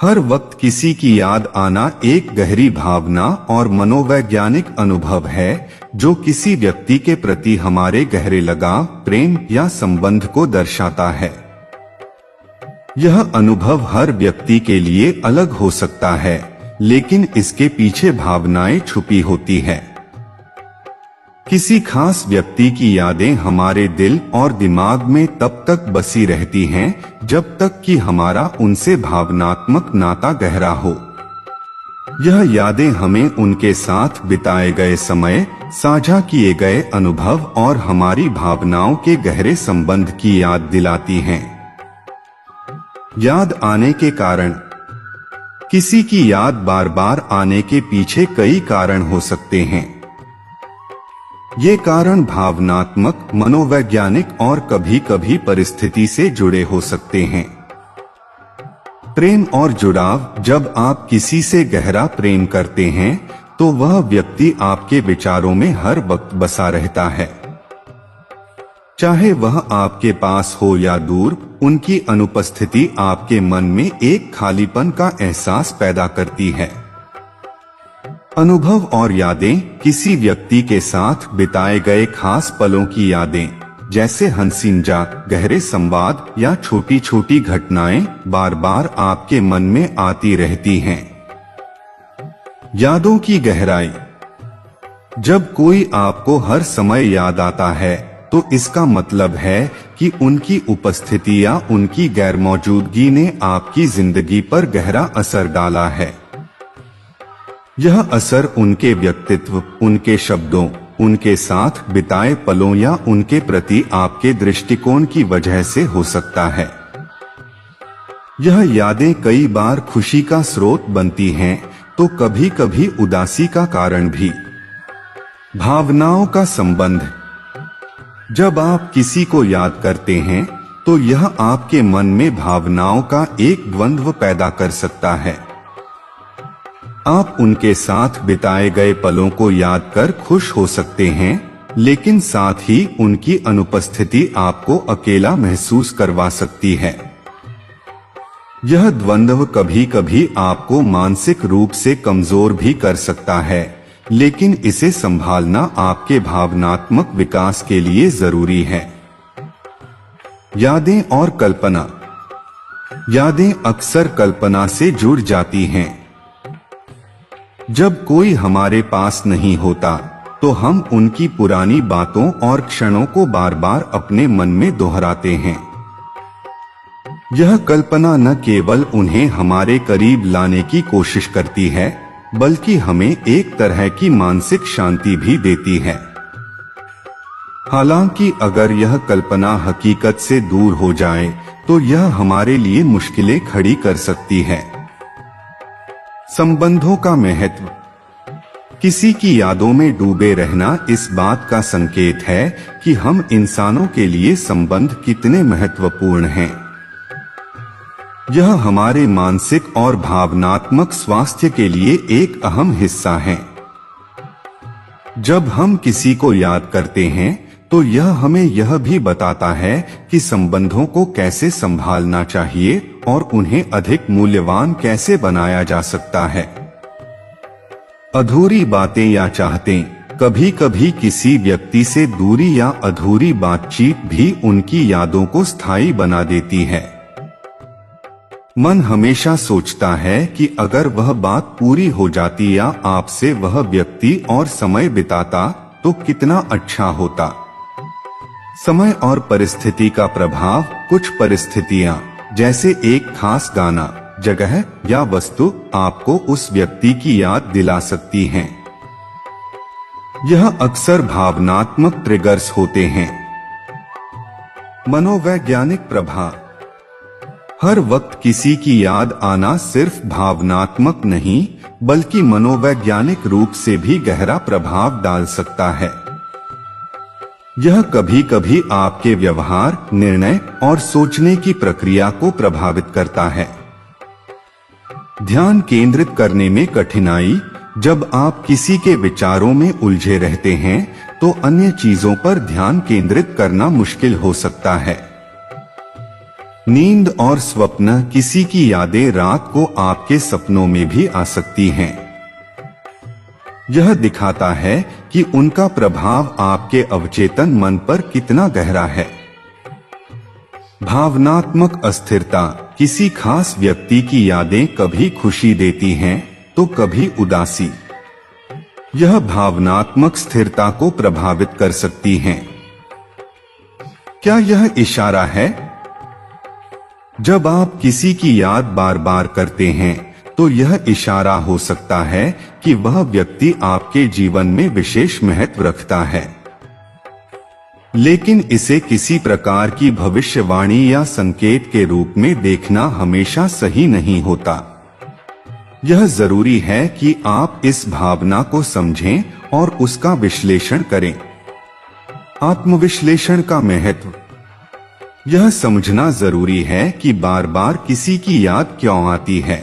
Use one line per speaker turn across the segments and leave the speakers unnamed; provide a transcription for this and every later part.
हर वक्त किसी की याद आना एक गहरी भावना और मनोवैज्ञानिक अनुभव है जो किसी व्यक्ति के प्रति हमारे गहरे लगाव, प्रेम या संबंध को दर्शाता है। यह अनुभव हर व्यक्ति के लिए अलग हो सकता है, लेकिन इसके पीछे भावनाएं छुपी होती है। किसी खास व्यक्ति की यादें हमारे दिल और दिमाग में तब तक बसी रहती हैं जब तक कि हमारा उनसे भावनात्मक नाता गहरा हो। यह यादें हमें उनके साथ बिताए गए समय, साझा किए गए अनुभव और हमारी भावनाओं के गहरे संबंध की याद दिलाती हैं। याद आने के कारण। किसी की याद बार बार आने के पीछे कई कारण हो सकते हैं। ये कारण भावनात्मक, मनोवैज्ञानिक और कभी-कभी परिस्थिति से जुड़े हो सकते हैं। प्रेम और जुड़ाव। जब आप किसी से गहरा प्रेम करते हैं तो वह व्यक्ति आपके विचारों में हर वक्त बसा रहता है। चाहे वह आपके पास हो या दूर, उनकी अनुपस्थिति आपके मन में एक खालीपन का एहसास पैदा करती है। अनुभव और यादें। किसी व्यक्ति के साथ बिताए गए खास पलों की यादें, जैसे हंसी मजाक, गहरे संवाद या छोटी छोटी घटनाएं बार बार आपके मन में आती रहती हैं। यादों की गहराई। जब कोई आपको हर समय याद आता है तो इसका मतलब है कि उनकी उपस्थिति या उनकी गैरमौजूदगी ने आपकी जिंदगी पर गहरा असर डाला है। यह असर उनके व्यक्तित्व, उनके शब्दों, उनके साथ बिताए पलों या उनके प्रति आपके दृष्टिकोण की वजह से हो सकता है। यह यादें कई बार खुशी का स्रोत बनती हैं तो कभी कभी उदासी का कारण भी। भावनाओं का संबंध। जब आप किसी को याद करते हैं तो यह आपके मन में भावनाओं का एक द्वंद्व पैदा कर सकता है। आप उनके साथ बिताए गए पलों को याद कर खुश हो सकते हैं, लेकिन साथ ही उनकी अनुपस्थिति आपको अकेला महसूस करवा सकती है। यह द्वंद्व कभी कभी आपको मानसिक रूप से कमजोर भी कर सकता है, लेकिन इसे संभालना आपके भावनात्मक विकास के लिए जरूरी है। यादें और कल्पना। यादें अक्सर कल्पना से जुड़ जाती हैं। जब कोई हमारे पास नहीं होता तो हम उनकी पुरानी बातों और क्षणों को बार बार अपने मन में दोहराते हैं। यह कल्पना न केवल उन्हें हमारे करीब लाने की कोशिश करती है, बल्कि हमें एक तरह की मानसिक शांति भी देती है। हालांकि अगर यह कल्पना हकीकत से दूर हो जाए तो यह हमारे लिए मुश्किलें खड़ी कर सकती है। संबंधों का महत्व। किसी की यादों में डूबे रहना इस बात का संकेत है कि हम इंसानों के लिए संबंध कितने महत्वपूर्ण हैं। यह हमारे मानसिक और भावनात्मक स्वास्थ्य के लिए एक अहम हिस्सा है। जब हम किसी को याद करते हैं तो यह हमें यह भी बताता है कि संबंधों को कैसे संभालना चाहिए और उन्हें अधिक मूल्यवान कैसे बनाया जा सकता है। अधूरी बातें या चाहतें। कभी कभी किसी व्यक्ति से दूरी या अधूरी बातचीत भी उनकी यादों को स्थायी बना देती है। मन हमेशा सोचता है कि अगर वह बात पूरी हो जाती या आपसे वह व्यक्ति और समय बिताता तो कितना अच्छा होता। समय और परिस्थिति का प्रभाव। कुछ परिस्थितियां, जैसे एक खास गाना, जगह या वस्तु, आपको उस व्यक्ति की याद दिला सकती हैं। यह अक्सर भावनात्मक ट्रिगर्स होते हैं। मनोवैज्ञानिक प्रभाव। हर वक्त किसी की याद आना सिर्फ भावनात्मक नहीं, बल्कि मनोवैज्ञानिक रूप से भी गहरा प्रभाव डाल सकता है। यह कभी कभी आपके व्यवहार, निर्णय और सोचने की प्रक्रिया को प्रभावित करता है। ध्यान केंद्रित करने में कठिनाई। जब आप किसी के विचारों में उलझे रहते हैं तो अन्य चीजों पर ध्यान केंद्रित करना मुश्किल हो सकता है। नींद और स्वप्न, किसी की यादें रात को आपके सपनों में भी आ सकती हैं। यह दिखाता है कि उनका प्रभाव आपके अवचेतन मन पर कितना गहरा है। भावनात्मक अस्थिरता, किसी खास व्यक्ति की यादें कभी खुशी देती हैं तो कभी उदासी। यह भावनात्मक स्थिरता को प्रभावित कर सकती हैं। क्या यह इशारा है? जब आप किसी की याद बार बार करते हैं तो यह इशारा हो सकता है कि वह व्यक्ति आपके जीवन में विशेष महत्व रखता है। लेकिन इसे किसी प्रकार की भविष्यवाणी या संकेत के रूप में देखना हमेशा सही नहीं होता। यह जरूरी है कि आप इस भावना को समझें और उसका विश्लेषण करें। आत्मविश्लेषण का महत्व, यह समझना जरूरी है कि बार बार किसी की याद क्यों आती है।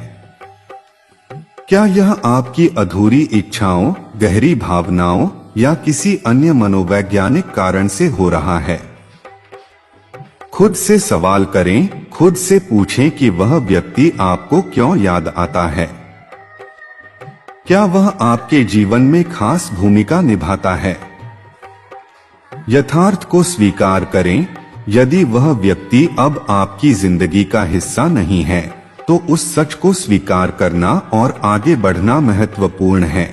क्या यह आपकी अधूरी इच्छाओं, गहरी भावनाओं या किसी अन्य मनोवैज्ञानिक कारण से हो रहा है? खुद से सवाल करें, खुद से पूछें कि वह व्यक्ति आपको क्यों याद आता है। क्या वह आपके जीवन में खास भूमिका निभाता है? यथार्थ को स्वीकार करें, यदि वह व्यक्ति अब आपकी जिंदगी का हिस्सा नहीं है तो उस सच को स्वीकार करना और आगे बढ़ना महत्वपूर्ण है।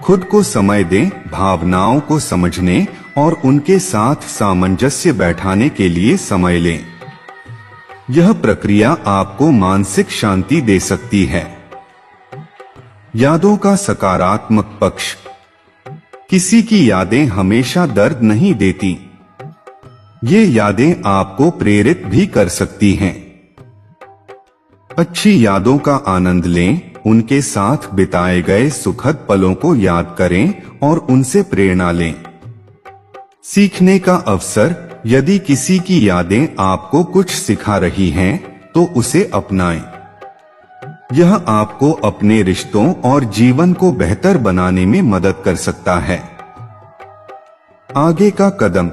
खुद को समय दें, भावनाओं को समझने और उनके साथ सामंजस्य बैठाने के लिए समय लें। यह प्रक्रिया आपको मानसिक शांति दे सकती है। यादों का सकारात्मक पक्ष, किसी की यादें हमेशा दर्द नहीं देती। ये यादें आपको प्रेरित भी कर सकती हैं। अच्छी यादों का आनंद लें, उनके साथ बिताए गए सुखद पलों को याद करें और उनसे प्रेरणा लें। सीखने का अवसर, यदि किसी की यादें आपको कुछ सिखा रही हैं तो उसे अपनाएं। यह आपको अपने रिश्तों और जीवन को बेहतर बनाने में मदद कर सकता है। आगे का कदम,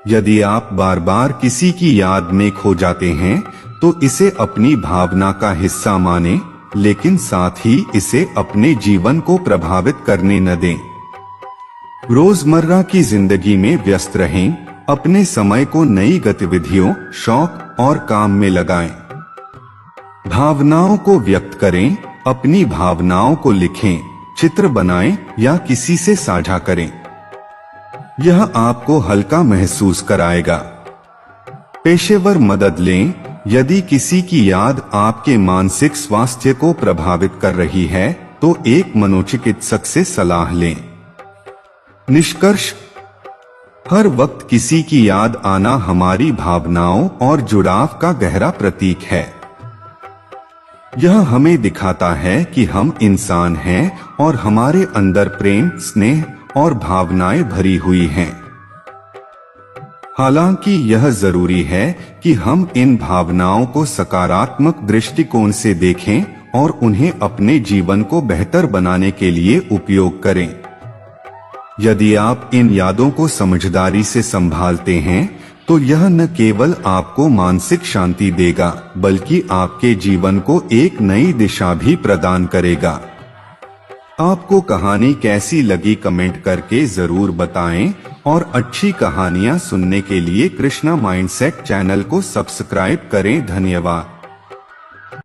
यदि आप बार बार किसी की याद में खो जाते हैं तो इसे अपनी भावना का हिस्सा मानें, लेकिन साथ ही इसे अपने जीवन को प्रभावित करने न दें। रोजमर्रा की जिंदगी में व्यस्त रहें, अपने समय को नई गतिविधियों, शौक और काम में लगाएं। भावनाओं को व्यक्त करें, अपनी भावनाओं को लिखें, चित्र बनाएं या किसी से साझा करें। यह आपको हल्का महसूस कराएगा। पेशेवर मदद लें, यदि किसी की याद आपके मानसिक स्वास्थ्य को प्रभावित कर रही है तो एक मनोचिकित्सक से सलाह लें। निष्कर्ष, हर वक्त किसी की याद आना हमारी भावनाओं और जुड़ाव का गहरा प्रतीक है। यह हमें दिखाता है कि हम इंसान हैं और हमारे अंदर प्रेम, स्नेह और भावनाएं भरी हुई हैं। हालांकि यह जरूरी है कि हम इन भावनाओं को सकारात्मक दृष्टिकोण से देखें और उन्हें अपने जीवन को बेहतर बनाने के लिए उपयोग करें। यदि आप इन यादों को समझदारी से संभालते हैं तो यह न केवल आपको मानसिक शांति देगा बल्कि आपके जीवन को एक नई दिशा भी प्रदान करेगा। आपको कहानी कैसी लगी कमेंट करके जरूर बताएं और अच्छी कहानियां सुनने के लिए कृष्णा माइंडसेट चैनल को सब्सक्राइब करें। धन्यवाद।